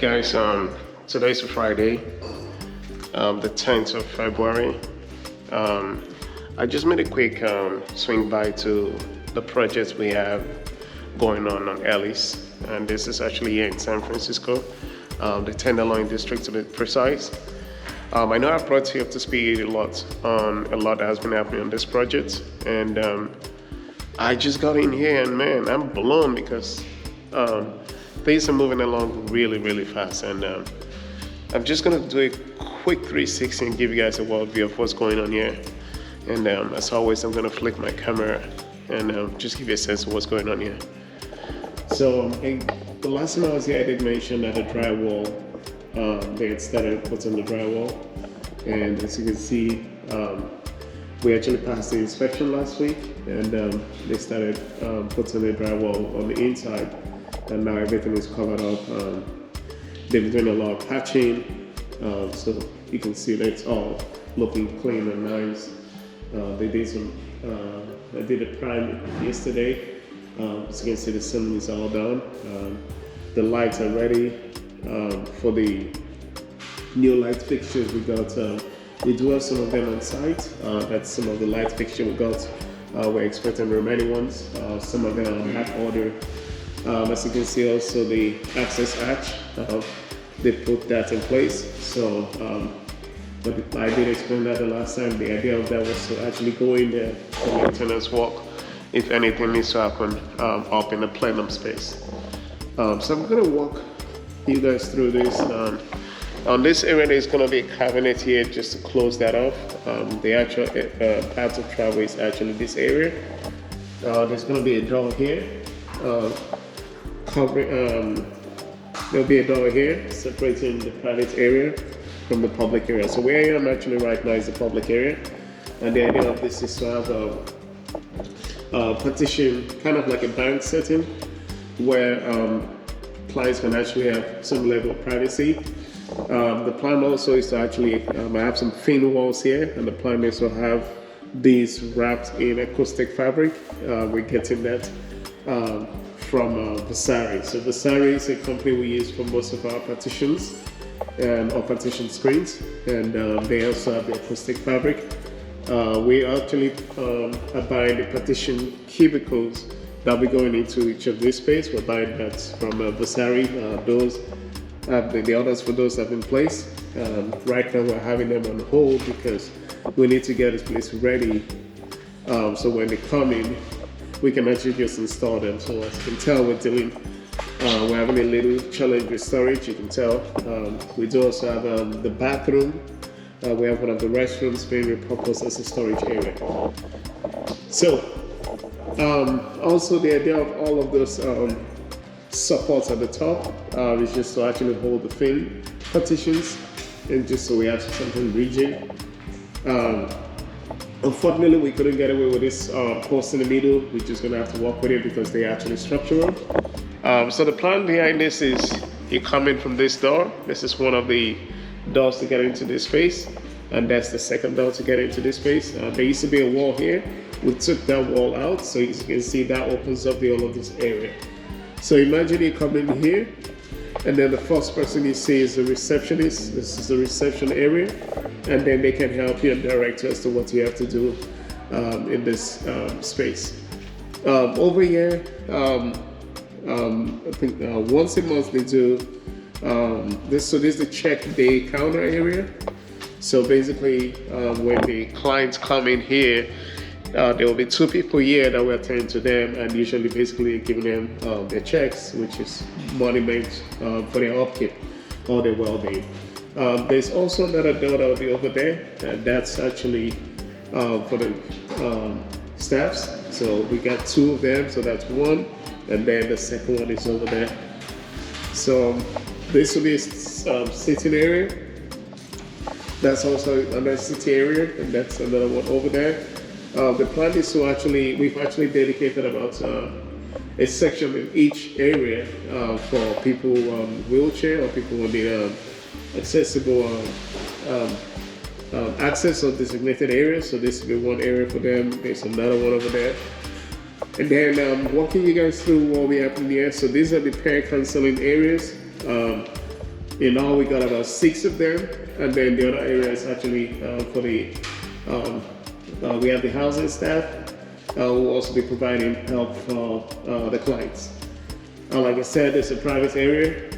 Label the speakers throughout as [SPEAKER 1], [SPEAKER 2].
[SPEAKER 1] Guys, today's a Friday, the 10th of February. I just made a quick swing by to the projects we have going on Ellis, and this is actually here in San Francisco, the Tenderloin district to be precise. I know I've brought you up to speed a lot on a lot that has been happening on this project, and I just got in here and man, I'm blown because things are moving along really fast, and I'm just gonna do a quick 360 and give you guys a world view of what's going on here. And as always, I'm gonna flick my camera and just give you a sense of what's going on here. So the last time I was here, I did mention that the drywall, they had started putting the drywall, and as you can see, we actually passed the inspection last week, and they started putting the drywall on the inside, and now everything is covered up. They've been doing a lot of patching, so you can see that it's all looking clean and nice. They did some, I did a prime yesterday. As you can see, the ceiling is all done. The lights are ready for the new light fixtures we got. We do have some of them on site. That's some of the light fixture we got. We're expecting the remaining ones. Some of them are on back order. As you can see, also the access hatch, they put that in place. So, but I did explain that the last time. The idea of that was to actually go in there for maintenance work if anything needs to happen up in the plenum space. So I'm gonna walk you guys through this. On this area, there's gonna be a cabinet here just to close that off. The actual path of travel is actually this area. There's gonna be a door here. There'll be a door here separating the private area from the public area. So where I am actually right now is the public area, and the idea of this is to have a partition, kind of like a bank setting, where clients can actually have some level of privacy. The plan also is to actually have some thin walls here, and the plan is to have these wrapped in acoustic fabric. We're getting that from Vasari. So Vasari is a company we use for most of our partitions or partition screens, and they also have the acoustic fabric. We actually are buying the partition cubicles that will be going into each of this space. We're buying that from Vasari. Those the orders for those have been placed. Right now we're having them on hold because we need to get this place ready. So when they come in, we can actually just install them. So as you can tell, we're having a little challenge with storage. You can tell. We do also have the bathroom. We have one of the restrooms being repurposed as a storage area. So also the idea of all of those supports at the top is just to actually hold the thin partitions, and just so we have something rigid. Unfortunately, we couldn't get away with this post in the middle. We're just gonna have to work with it because they're actually structural. So the plan behind this is you come in from this door. This is one of the doors to get into this space, and that's the second door to get into this space. There used to be a wall here. We took that wall out, so as you can see, that opens up the whole of this area. So imagine you come in here, and then the first person you see is the receptionist. This is the reception area, and then they can help you and direct you as to what you have to do in this space. Over here, I think once a month they do this. So this is the check day counter area. So basically, when the clients come in here, there will be two people here that will attend to them, and usually basically giving them their checks, which is money meant for their upkeep or their well-being. There's also another door that will be over there, and that's actually for the staffs. So we got two of them, so that's one, and then the second one is over there. So this will be a sitting area. That's also another sitting area, and that's another one over there. The plan is to we've actually dedicated about a section in each area for people wheelchair or people who need accessible access or designated areas. So this will be one area for them. There's another one over there. And then walking you guys through what we have in here. So these are the pair counseling areas. In all, we got about 6 of them, and then the other area is actually for the we have the housing staff who will also be providing help for the clients. Like I said, it's a private area.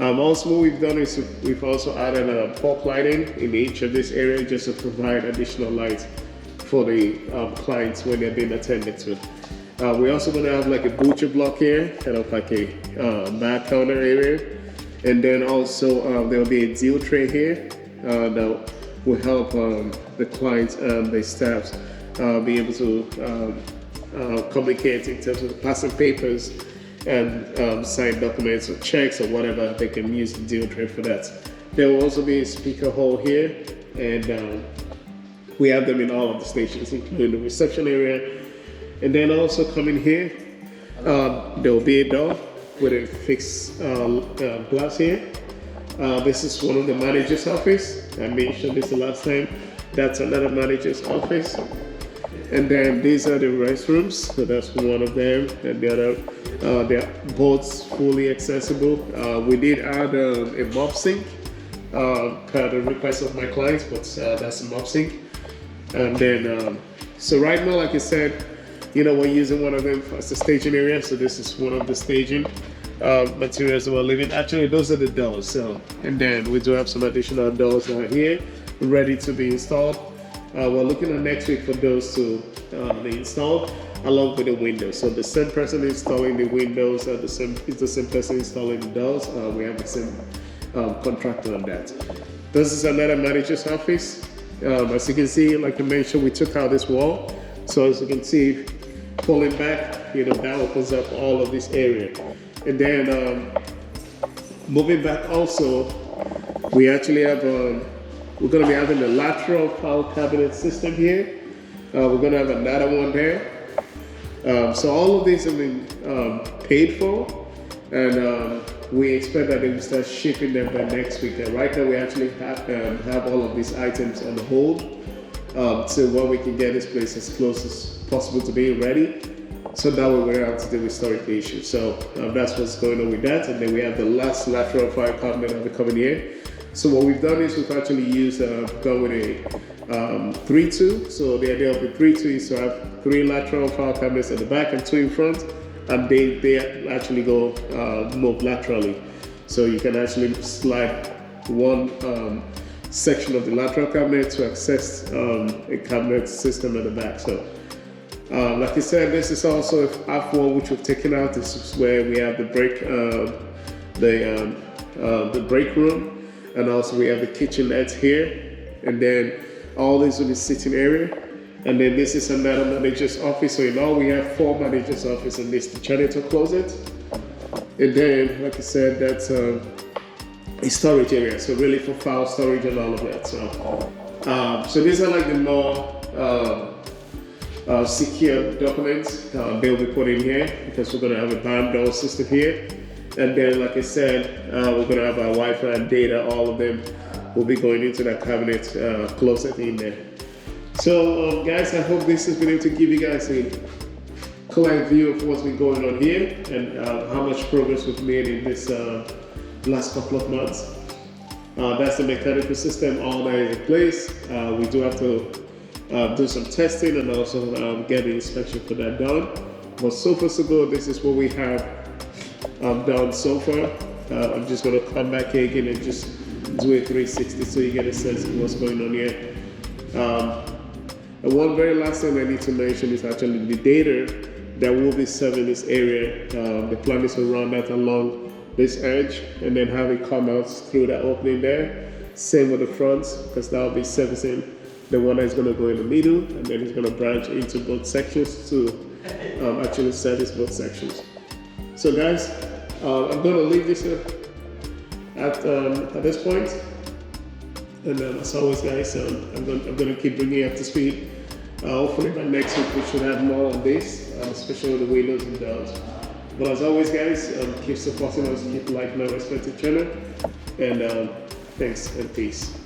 [SPEAKER 1] Also, what we've done is we've also added a porch lighting in each of this area just to provide additional light for the clients when they're being attended to. We're also going to have like a butcher block here, kind of like a bar counter area. And then also there'll be a deal tray here that will help the clients and the staffs be able to communicate in terms of passing papers and sign documents or checks or whatever. They can use the deal tray for that. There will also be a speaker hall here, and we have them in all of the stations, including the reception area. And then also coming here, there will be a door with a fixed glass here. This is one of the manager's office. I mentioned this the last time. That's another manager's office. And then these are the restrooms. So that's one of them. And the other, they're both fully accessible. We did add a mop sink per the request of my clients, but that's a mop sink. And then, so right now, like I said, we're using one of them as a staging area. So this is one of the staging materials that we're leaving. Actually, those are the doors. So, and then we do have some additional doors out here ready to be installed. We're looking at next week for those to be installed along with the windows. So the same person installing the windows is the same person installing the doors. We have the same contractor on that. This is another manager's office. As you can see, like I mentioned, we took out this wall. So as you can see, pulling back, that opens up all of this area. And then moving back also, we actually have, we're going to be having a lateral file cabinet system here. We're going to have another one there. So all of these have been paid for, and we expect that they will start shipping them by next week. And right now we actually have all of these items on hold so when we can get this place as close as possible to being ready. So that way we're able to deal with storage issues. So that's what's going on with that. And then we have the last lateral file cabinet that will be coming here. So what we've done is we've actually used gone with a 3-2. So the idea of the 3-2 is to have 3 lateral file cabinets at the back and 2 in front, and they actually go move laterally. So you can actually slide one section of the lateral cabinet to access a cabinet system at the back. So like I said, this is also a half wall which we've taken out. This is where we have the break room. And also we have the kitchenette here, and then all this will be sitting area. And then this is another manager's office. So in all we have 4 managers' office, and this is the janitor closet. And then, like I said, that's a storage area. So really for file storage and all of that. So these are like the more secure documents they'll be put in here, because we're going to have a barn door system here. And then, like I said, we're going to have our Wi-Fi and data. All of them will be going into that cabinet closet in there. So, guys, I hope this has been able to give you guys a clear view of what's been going on here and how much progress we've made in this last couple of months. That's the mechanical system, all that is in place. We do have to do some testing and also get the inspection for that done. But so far so good. This is what we have done so far. I'm just going to come back here again and just do a 360 so you get a sense of what's going on here. And one very last thing I need to mention is actually the data that will be serving this area. The plan is to run that along this edge and then have it come out through that opening there. Same with the front, because that will be servicing the one that's going to go in the middle, and then it's going to branch into both sections to actually service both sections. So guys, I'm going to leave this at this point. And as always, guys, I'm going to keep bringing you up to speed. Hopefully by next week we should have more on this, especially with the windows and doors. But as always, guys, keep supporting us, keep liking our respective channel, and thanks and peace.